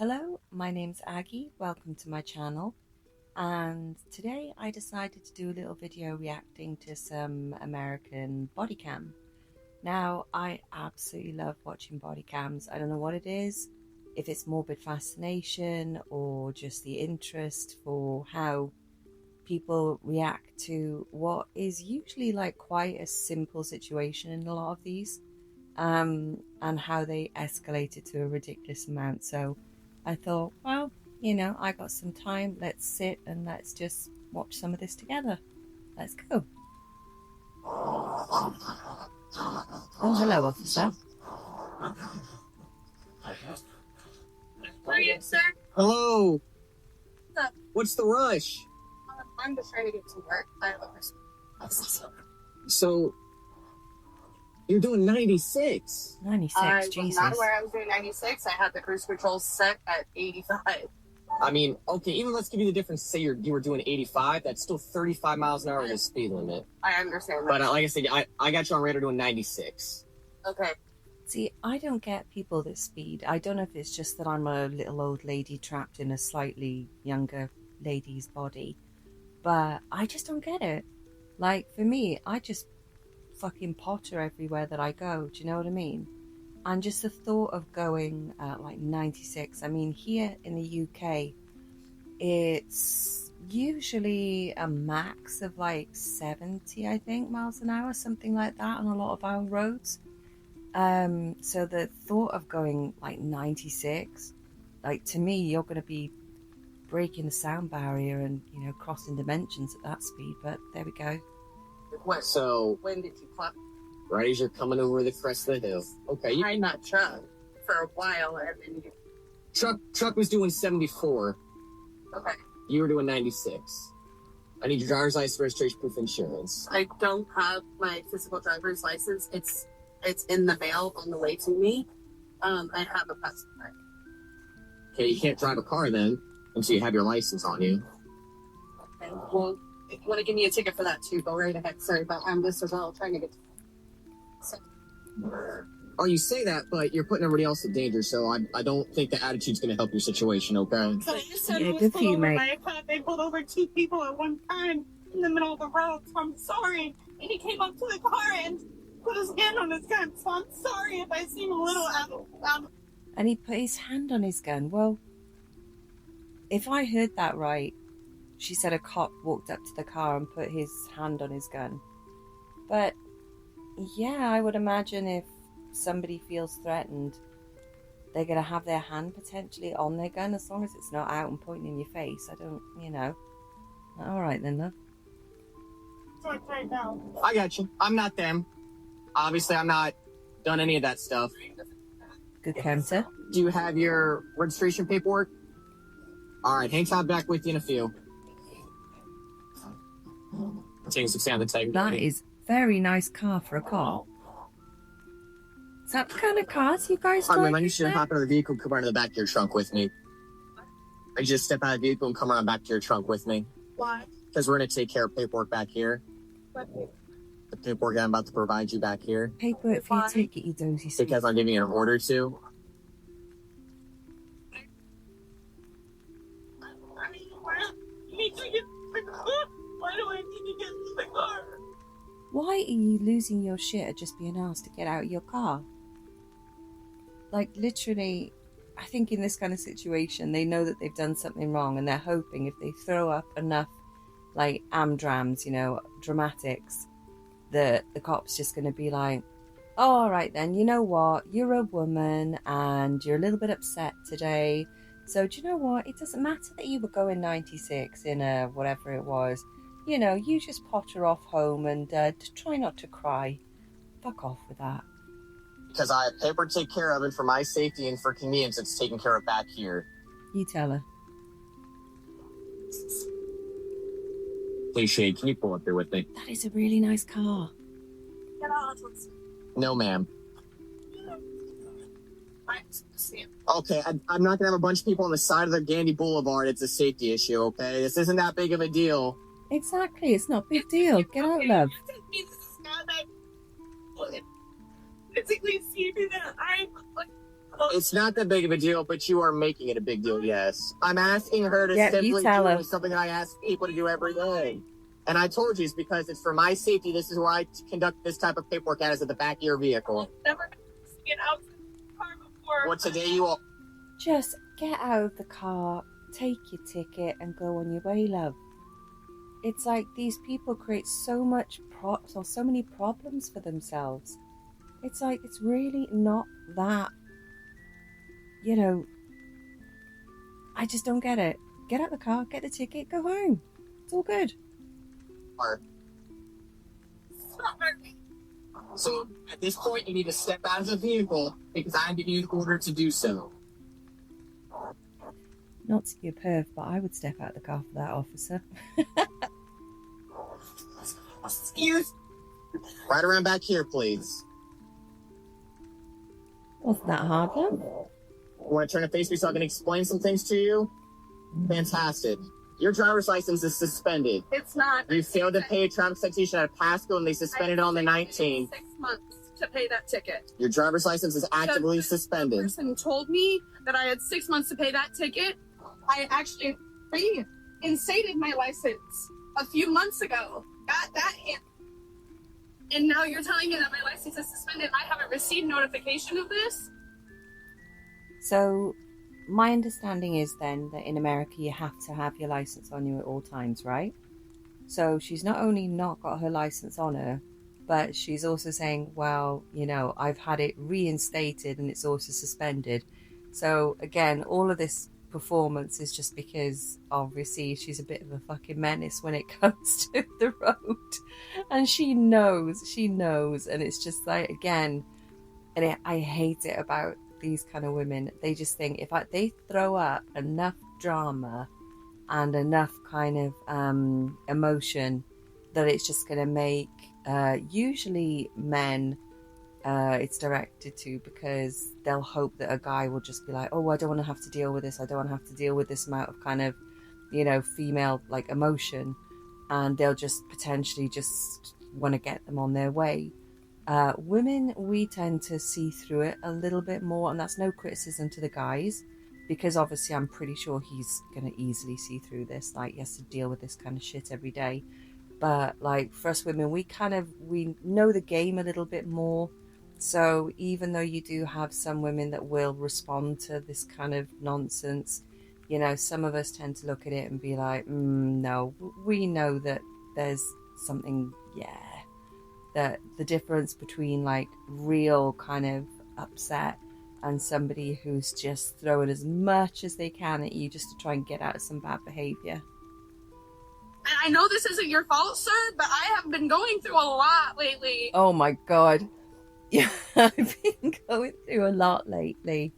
Hello, my name's Aggie, welcome to my channel, and today I decided to do a little video reacting to some American body cam. Now, I absolutely love watching body cams. I don't know what it is, if it's morbid fascination or just the interest for how people react to what is usually like quite a simple situation in a lot of these, and how they escalate it to a ridiculous amount. So I thought, well, I got some time. Let's sit and let's just watch some of this together. Let's go. Oh, hello, officer. Where are you, sir? Hello. What's up? What's the rush? I'm just trying to get to work. So, you're doing 96. 96, I Jesus. was not aware I was doing 96. I had the cruise control set at 85. I mean, okay, even let's give you the difference. Say you were doing 85. That's still 35 miles an hour in the speed limit. I understand that. But like I said, I got you on radar doing 96. Okay. See, I don't get people that speed. I don't know if it's just that I'm a little old lady trapped in a slightly younger lady's body, but I just don't get it. Like, for me, I just fucking potter everywhere that I go. Do you know what I mean? And just the thought of going at like 96. I mean, here in the UK, it's usually a max of like 70, I think, miles an hour, something like that on a lot of our roads. So the thought of going like 96, like, to me, you're going to be breaking the sound barrier and, crossing dimensions at that speed. But there we go. What? So, When did you clap? right as you're coming over the crest of the hill. Okay. I'm not truck for a while. And then Truck was doing 74. okay. You were doing 96. I need your driver's license, registration, proof, insurance. I don't have my physical driver's license. It's in the mail on the way to me. I have a passport. Okay, you can't drive a car then until you have your license on you. Okay. Well, if you want to give me a ticket for that too, go right ahead. Sorry, but I'm just as well trying to get. Oh, you say that, but you're putting everybody else in danger, so I don't think the attitude's going to help your situation, okay? So you said Yeah, it was good for you, pulled over mate. by a cop. They pulled over 2 people at one time in the middle of the road, so I'm sorry. And he came up to the car and put his hand on his gun, so I'm sorry if I seem a little out. And he put his hand on his gun. Well, if I heard that right, she said a cop walked up to the car and put his hand on his gun. But yeah, I would imagine if somebody feels threatened, they're going to have their hand potentially on their gun, as long as it's not out and pointing in your face. I don't, All right then, love. Right now. I got you. I'm not them. Obviously, I'm not done any of that stuff. Good counter. Do you have your registration paperwork? All right, hang time back with you in a few. Taking some sand and take. That is very nice car for a car. Is that the kind of cars you guys All right, drive? man, you should hop out of the vehicle and come around to the back of your trunk with me. I just step out of the vehicle and come around back to your trunk with me. Why? Because we're going to take care of paperwork back here. The paperwork I'm about to provide you back here. Paperwork for your ticket, you dozy sweet. Because I'm giving you an order to. Why do I need to get to the car? Why are you losing your shit at just being asked to get out of your car? Like, literally, I think in this kind of situation, they know that they've done something wrong, and they're hoping if they throw up enough, like, amdrams, dramatics, that the cop's just going to be like, oh, all right then, you know what? You're a woman, and you're a little bit upset today. So do you know what? It doesn't matter that you were going 96 in a whatever it was. You just potter off home and try not to cry. Fuck off with that. Because I have paper to take care of, and for my safety and for convenience, it's taken care of back here. You tell her. Please, Shade, can you pull up here with me? That is a really nice car. Get out. No, ma'am. Okay, I'm not going to have a bunch of people on the side of the Gandy Boulevard. It's a safety issue, okay? This isn't that big of a deal. Exactly, it's not a big deal. Get out, love. This is not that. Physically see that I'm like It's not that big of a deal, but you are making it a big deal, yes. I'm asking her to Yeah, you simply tell her. do something I ask people to do every day. And I told you it's because it's for my safety. This is where I conduct this type of paperwork at, is at the back of your vehicle. I've never been to get out of the car before. Well, today you will. Just get out of the car, take your ticket, and go on your way, love. It's like these people create so many problems for themselves. It's like it's really not that, I just don't get it. Get out of the car, get the ticket, go home. It's all good. So at this point, you need to step out of the vehicle because I'm giving you the order to do so. Not to be a perv, but I would step out of the car for that officer. Excuse. Right around back here, please. Wasn't that hard, love? Want to turn and face me so I can explain some things to you? Fantastic. Your driver's license is suspended. It's not. You failed to pay a traffic citation at Pasco, and they suspended it on the 19th. 6 months to pay that ticket. Your driver's license is actively The suspended. person told me that I had 6 months to pay that ticket. I actually reinstated my license a few months ago. Got that in. And now you're telling me that my license is suspended. I haven't received notification of this. So, my understanding is then that in America you have to have your license on you at all times, right? So she's not only not got her license on her, but she's also saying, well, I've had it reinstated and it's also suspended. So again, all of this performance is just because obviously she's a bit of a fucking menace when it comes to the road, and she knows, and it's just like, again, and I hate it about these kind of women. They just think if they throw up enough drama and enough kind of emotion, that it's just going to make usually men it's directed to, because they'll hope that a guy will just be like, oh, I don't want to have to deal with this, I don't want to have to deal with this amount of kind of female like emotion, and they'll just potentially just want to get them on their way. Women, we tend to see through it a little bit more, and that's no criticism to the guys, because obviously I'm pretty sure he's going to easily see through this, like he has to deal with this kind of shit every day. But like for us women, we know the game a little bit more. So even though you do have some women that will respond to this kind of nonsense, some of us tend to look at it and be like, no, we know that there's something, that the difference between like real kind of upset and somebody who's just throwing as much as they can at you just to try and get out of some bad behavior. And I know this isn't your fault, sir, but I have been going through a lot lately. Oh my God. Yeah, I've been going through a lot lately.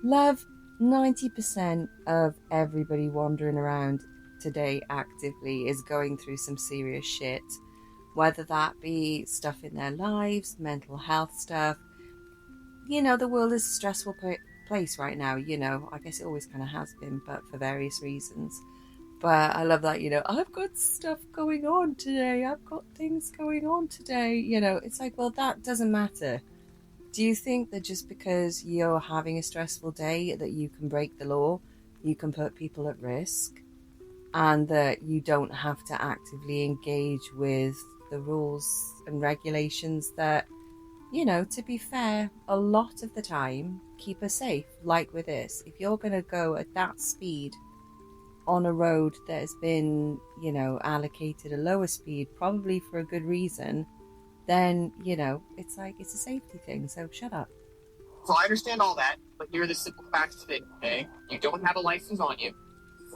Love, 90% of everybody wandering around today actively is going through some serious shit. Whether that be stuff in their lives, mental health stuff. The world is a stressful place right now, I guess it always kind of has been, but for various reasons. But I love that, I've got stuff going on today. I've got things going on today. It's like, well, that doesn't matter. Do you think that just because you're having a stressful day that you can break the law, you can put people at risk, and that you don't have to actively engage with the rules and regulations that, to be fair, a lot of the time keep us safe? Like with this, if you're going to go at that speed on a road that has been, allocated a lower speed, probably for a good reason, then, it's like, it's a safety thing, so shut up. So I understand all that, but here are the simple facts today, okay? You don't have a license on you.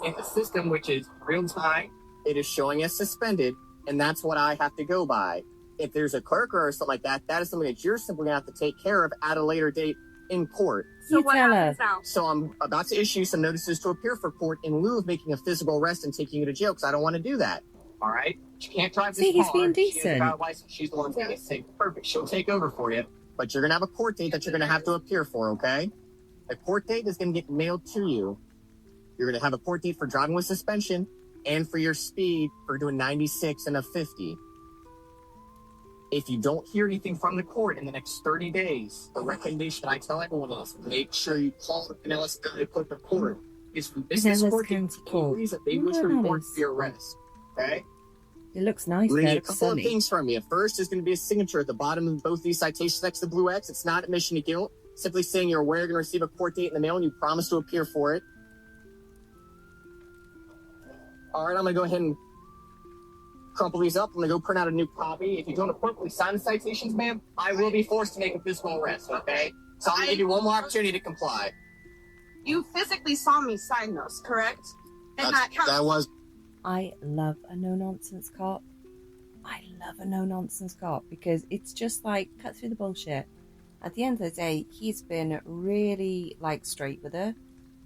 In the system, which is real time, it is showing as suspended, and that's what I have to go by. If there's a clerk or something like that, that is something that you're simply going to have to take care of at a later date in court. So You what tell happens her. now? So I'm about to issue some notices to appear for court in lieu of making a physical arrest and taking you to jail, because I don't want to do that. All right? She can't drive this See, he's car. being She has decent. a valid license. She's the one taking it. Perfect. She'll take over for you. But you're going to have a court date that you're going to have to appear for, okay? The court date is going to get mailed to you. You're going to have a court date for driving with suspension and for your speed for doing 96 and a 50. If you don't hear anything from the court in the next 30 days, the recommendation I tell everyone is make sure you call the Pinellas County Clerk of Court. It's this court that they wish to report for your arrest. Okay? It looks nice. We're There. gonna need a It's couple sunny. of things from you. First is going to be a signature at the bottom of both these citations next to the blue X. It's not admission to guilt. Simply saying you're aware you're going to receive a court date in the mail and you promise to appear for it. All right, I'm going to go ahead and crumple these up. I'm going to go print out a new copy. If you don't appropriately sign the citations, ma'am, I will be forced to make a physical arrest, okay? So I'm going to give you one more opportunity to comply. You physically saw me sign those, correct? And that was... I love a no-nonsense cop. I love a no-nonsense cop because it's just like, cut through the bullshit. At the end of the day, he's been really, like, straight with her.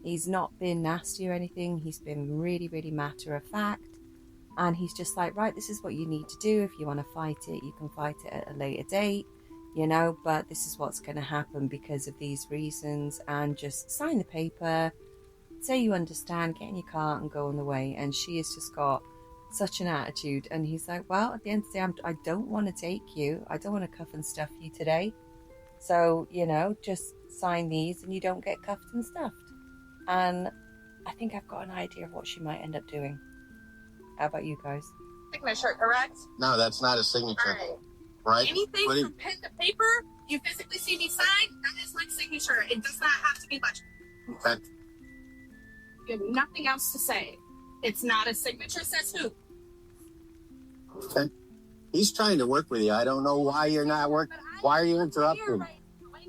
He's not been nasty or anything. He's been really, really matter-of-fact. And he's just like, right, this is what you need to do. If you want to fight it, you can fight it at a later date, you know, but this is what's going to happen because of these reasons. And just sign the paper, say you understand, get in your car and go on the way. And she has just got such an attitude. And he's like, well, at the end of the day, I don't want to take you. I don't want to cuff and stuff you today. So, you know, just sign these and you don't get cuffed and stuffed. And I think I've got an idea of what she might end up doing. How about you guys? signature, correct? No, that's not a signature. Right? Anything from pen to paper, you physically see me sign, that is my signature. It does not have to be much. Okay. You have nothing else to say. It's not a signature, says who? Okay. He's trying to work with you. I don't know why you're not working. Why are you interrupting?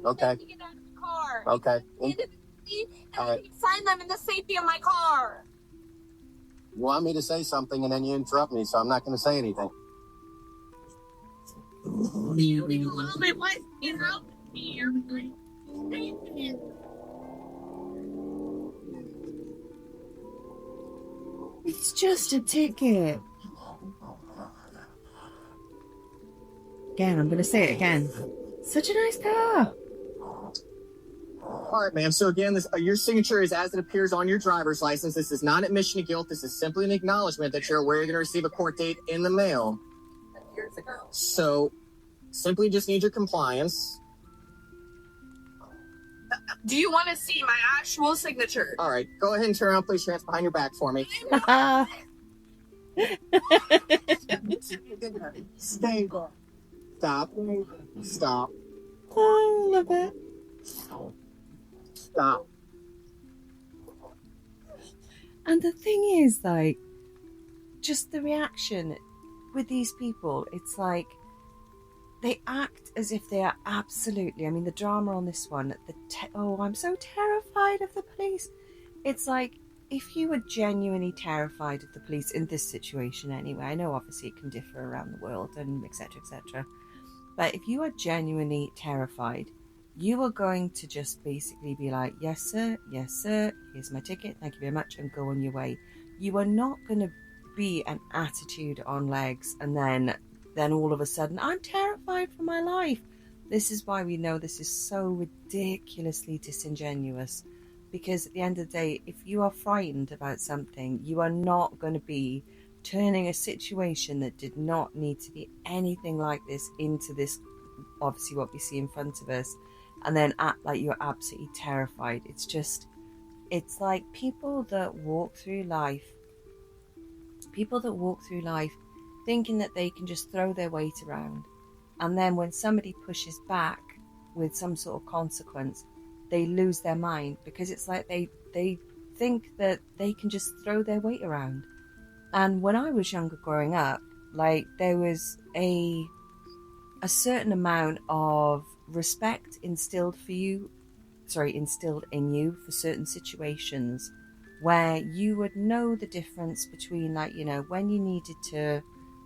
Okay. Okay. All right. Sign them in the safety of my car. You want me to say something and then you interrupt me, so I'm not going to say anything. You a little bit what? You know? It's just a ticket. Again, I'm going to say it again. Such a nice car. All right, ma'am. So again, your signature is as it appears on your driver's license. This is not admission to guilt. This is simply an acknowledgement that you're aware you're going to receive a court date in the mail. So simply just need your compliance. Do you want to see my actual signature? All right. Go ahead and turn around. Place your hands behind your back for me. Stop. Stop. I love it. Stop. And the thing is, like, just the reaction with these people, it's like they act as if they are absolutely, I mean, the drama on this one, oh, I'm so terrified of the police. It's like, if you were genuinely terrified of the police in this situation anyway, I know obviously it can differ around the world and etc., etc. But if you are genuinely terrified, you are going to just basically be like, yes, sir, here's my ticket, thank you very much, and go on your way. You are not going to be an attitude on legs and then all of a sudden, I'm terrified for my life. This is why we know this is so ridiculously disingenuous. Because at the end of the day, if you are frightened about something, you are not going to be turning a situation that did not need to be anything like this into this, obviously what we see in front of us, and then act like you're absolutely terrified. It's like people that walk through life thinking that they can just throw their weight around, and then when somebody pushes back with some sort of consequence, they lose their mind, because it's like they think that they can just throw their weight around. And when I was younger growing up, like, there was a certain amount of respect instilled in you for certain situations, where you would know the difference between, like, you know, when you needed to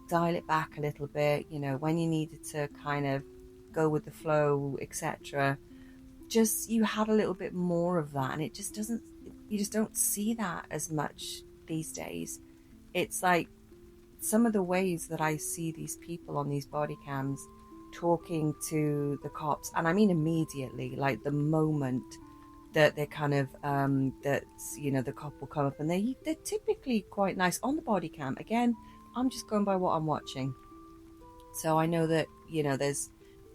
dial it back a little bit, you know, when you needed to kind of go with the flow, etc. Just, you had a little bit more of that, and you just don't see that as much these days. It's like some of the ways that I see these people on these body cams talking to the cops, and I mean immediately, like the moment that they're kind of that, you know, the cop will come up, and they're typically quite nice on the body cam. Again, I'm just going by what I'm watching, so I know that, there's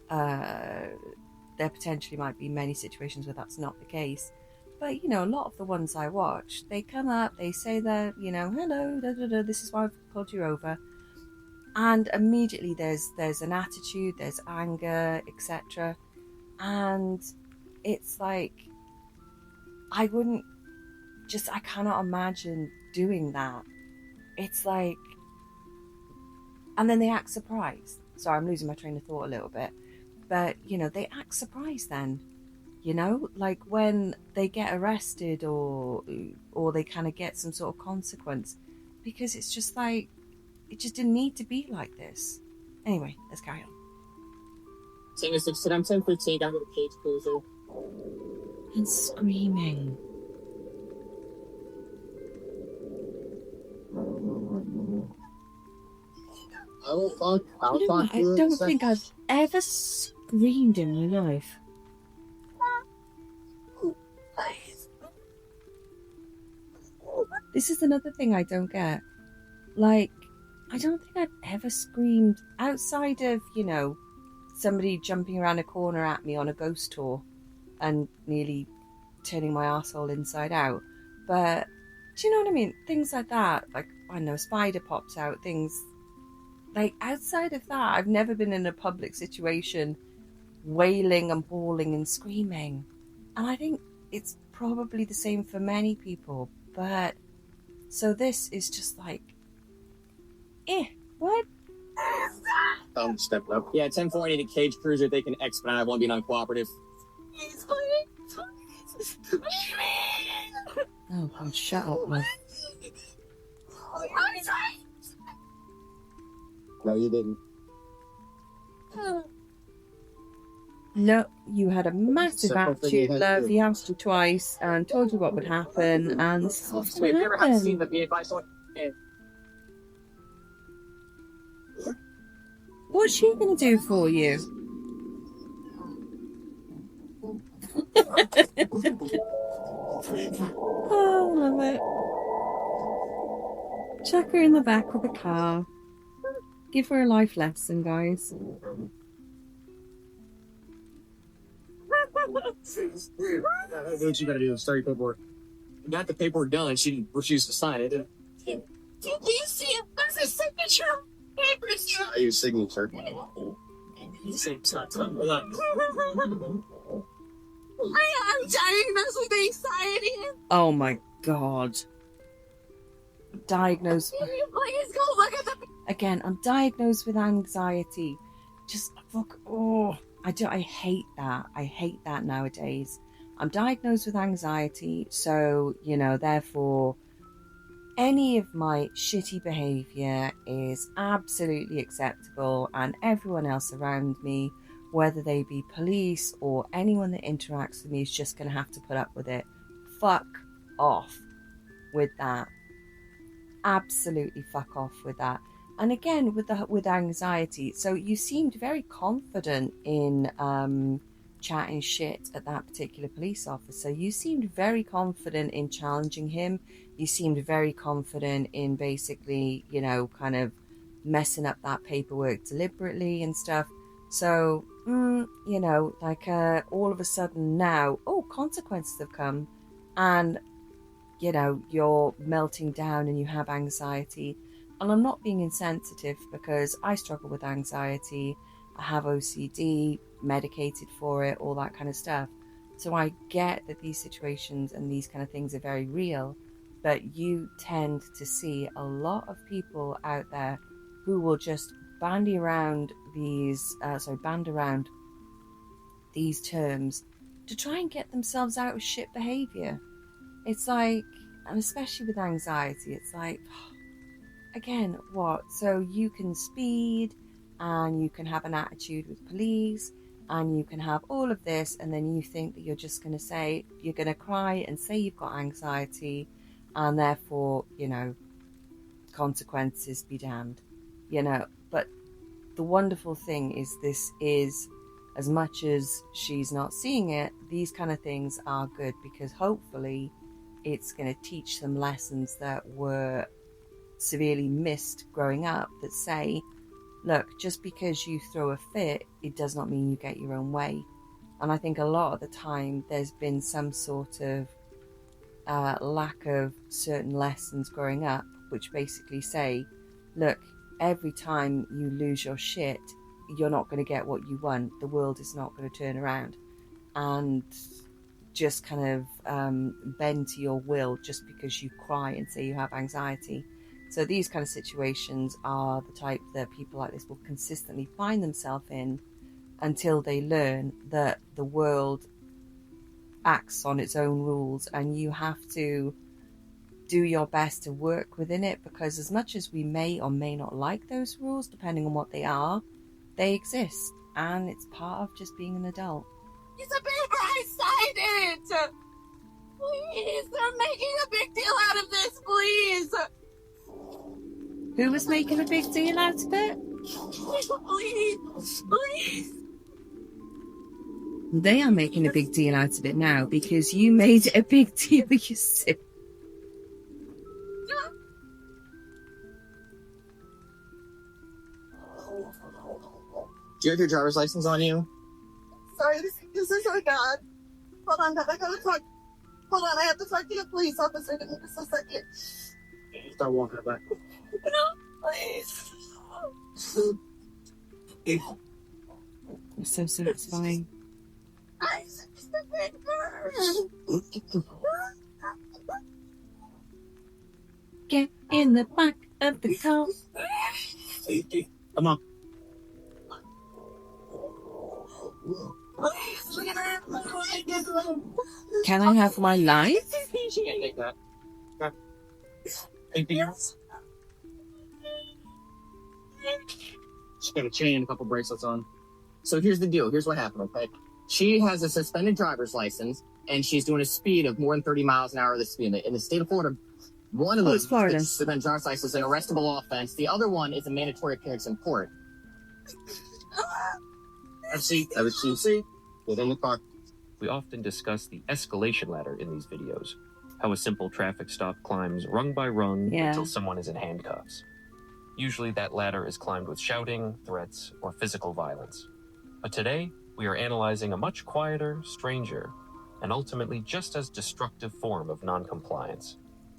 there potentially might be many situations where that's not the case. But, a lot of the ones I watch, they come up, they say that, hello, da, da, da, this is why I've pulled you over. And immediately there's an attitude, there's anger, etc. And it's like, I cannot imagine doing that. It's like, and then they act surprised. Sorry, I'm losing my train of thought a little bit. But, they act surprised then. Like when they get arrested or they kind of get some sort of consequence, because it's just like, it just didn't need to be like this. Anyway, let's carry on. Tango 6, I'm 10:15, got to the cage cruiser. And screaming. I don't think I've ever screamed in my life. This is another thing I don't get. Like, I don't think I've ever screamed outside of, somebody jumping around a corner at me on a ghost tour and nearly turning my arsehole inside out. But, do you know what I mean? Things like that. Like, I don't know, a spider pops out, things. Like, outside of that, I've never been in a public situation wailing and bawling and screaming. And I think it's probably the same for many people. But, so this is just like, what? Step up. Yeah, 10-4, the cage cruiser, they can expedite, I won't be non-cooperative. Oh, God, shut up, man. No, you didn't. No, you had a massive attitude, love. He asked you twice and told you what would happen, and this is what's Wait, have you ever had seen happened. the advice on? What's she going to do for you? Oh, love it. Chuck her in the back of the car. Give her a life lesson, guys. What you gotta do? Start your paperwork. You got the paperwork done. She refused to sign it. Do you see it? There's a signature papers. Are you signature? I'm diagnosed with anxiety. Oh my God. Diagnosed. Can you please go look at the... Again, I'm diagnosed with anxiety. Just fuck. Oh, I hate that. I hate that nowadays. I'm diagnosed with anxiety, so therefore, any of my shitty behaviour is absolutely acceptable, and everyone else around me, whether they be police or anyone that interacts with me, is just going to have to put up with it. Fuck off with that. Absolutely fuck off with that. And again, with anxiety, so you seemed very confident in chatting shit at that particular police officer. You seemed very confident in challenging him. You seemed very confident in basically, kind of messing up that paperwork deliberately and stuff. So, all of a sudden now, consequences have come, and you're melting down and you have anxiety. And I'm not being insensitive, because I struggle with anxiety. I have OCD, medicated for it, all that kind of stuff. So I get that these situations and these kind of things are very real, but you tend to see a lot of people out there who will just band around these terms to try and get themselves out of shit behaviour. It's like, and especially with anxiety, it's like, again, what? So you can speed, and you can have an attitude with police, and you can have all of this, and then you think that you're just going to say, you're going to cry and say you've got anxiety, and therefore, consequences be damned. But the wonderful thing is, this is, as much as she's not seeing it, these kind of things are good, because hopefully it's going to teach them lessons that were severely missed growing up, that say, look, just because you throw a fit, it does not mean you get your own way. And I think a lot of the time there's been some sort of lack of certain lessons growing up, which basically say, look, every time you lose your shit, you're not going to get what you want. The world is not going to turn around and just kind of bend to your will just because you cry and say you have anxiety. So these kind of situations are the type that people like this will consistently find themselves in until they learn that the world acts on its own rules and you have to do your best to work within it, because as much as we may or may not like those rules, depending on what they are, they exist and it's part of just being an adult. It's a paper, I signed it! Please, they're making a big deal out of this, please! Who was making a big deal out of it? Please! They are making a big deal out of it now because you made it a big deal yourself. Do you have your driver's license on you? Sorry, this is so bad. Hold on, I gotta talk. Hold on, I have to talk to the police officer. Give me just a second. Start walking back. No, please. I'm so satisfying. I fixed the paper. Get in the back of the car. Come on. Can I have my life? She can't take that. Okay. Anything else? She's got a chain and a couple bracelets on. So here's the deal. Here's what happened, okay? She has a suspended driver's license, and she's doing a speed of more than 30 miles an hour. The speed in the state of Florida. One of those suspended driver's license is an arrestable offense. The other one is a mandatory appearance in court. Have a seat. Have a seat. Within the car. We often discuss the escalation ladder in these videos, how a simple traffic stop climbs rung by rung until someone is in handcuffs. Usually that ladder is climbed with shouting, threats, or physical violence. But today, we are analyzing a much quieter, stranger, and ultimately just as destructive form of noncompliance: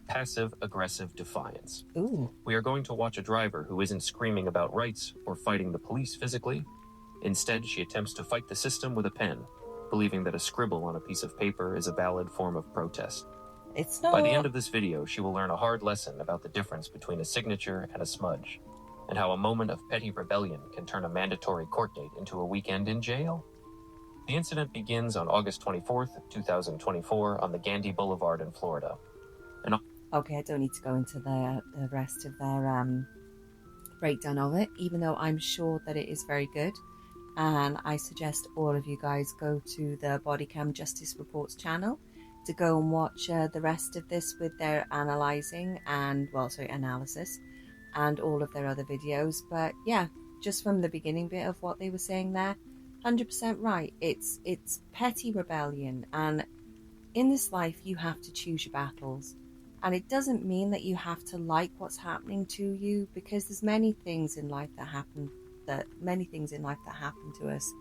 passive-aggressive defiance. Ooh. We are going to watch a driver who isn't screaming about rights or fighting the police physically. Instead, she attempts to fight the system with a pen, believing that a scribble on a piece of paper is a valid form of protest. It's not. By the end of this video, she will learn a hard lesson about the difference between a signature and a smudge, and how a moment of petty rebellion can turn a mandatory court date into a weekend in jail. The incident begins on August 24th, 2024 on the Gandy Boulevard in Florida. Okay, I don't need to go into the rest of their breakdown of it, even though I'm sure that it is very good. And I suggest all of you guys go to the Bodycam Justice Reports channel to go and watch the rest of this with their analysis and all of their other videos. But yeah, just from the beginning bit of what they were saying there, 100% right. It's petty rebellion, and in this life you have to choose your battles. And it doesn't mean that you have to like what's happening to you, because there's many things in life that happen to us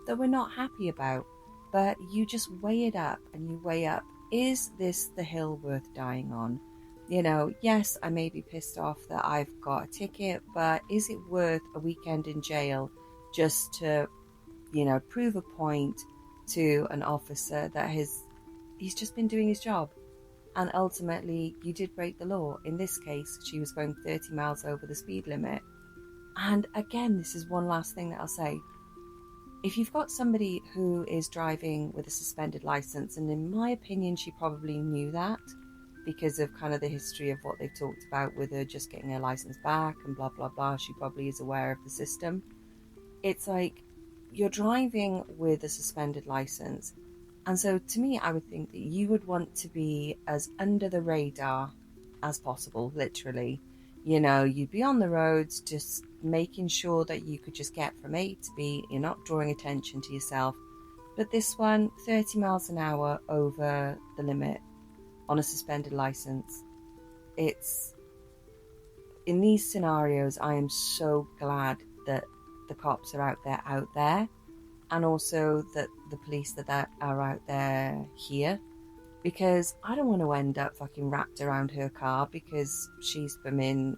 that we're not happy about. But you just weigh it up, and you weigh up, is this the hill worth dying on? You know, yes, I may be pissed off that I've got a ticket, but is it worth a weekend in jail just to, prove a point to an officer that he's just been doing his job? And ultimately, you did break the law. In this case, she was going 30 miles over the speed limit. And again, this is one last thing that I'll say. If you've got somebody who is driving with a suspended license, and in my opinion, she probably knew that because of kind of the history of what they've talked about with her just getting her license back and blah, blah, blah. She probably is aware of the system. It's like, you're driving with a suspended license. And so to me, I would think that you would want to be as under the radar as possible, literally. You'd be on the roads just making sure that you could just get from A to B. You're not drawing attention to yourself. But this one, 30 miles an hour over the limit on a suspended license. In these scenarios, I am so glad that the cops are out there, and also that the police that are out there here, because I don't want to end up fucking wrapped around her car because she's swimming,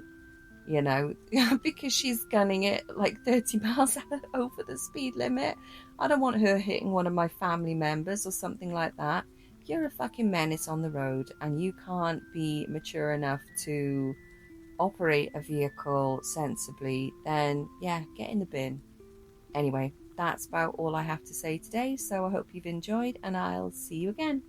you know, because she's gunning it like 30 miles over the speed limit. I don't want her hitting one of my family members or something like that. If you're a fucking menace on the road and you can't be mature enough to operate a vehicle sensibly, then yeah, get in the bin. Anyway, that's about all I have to say today, so I hope you've enjoyed, and I'll see you again.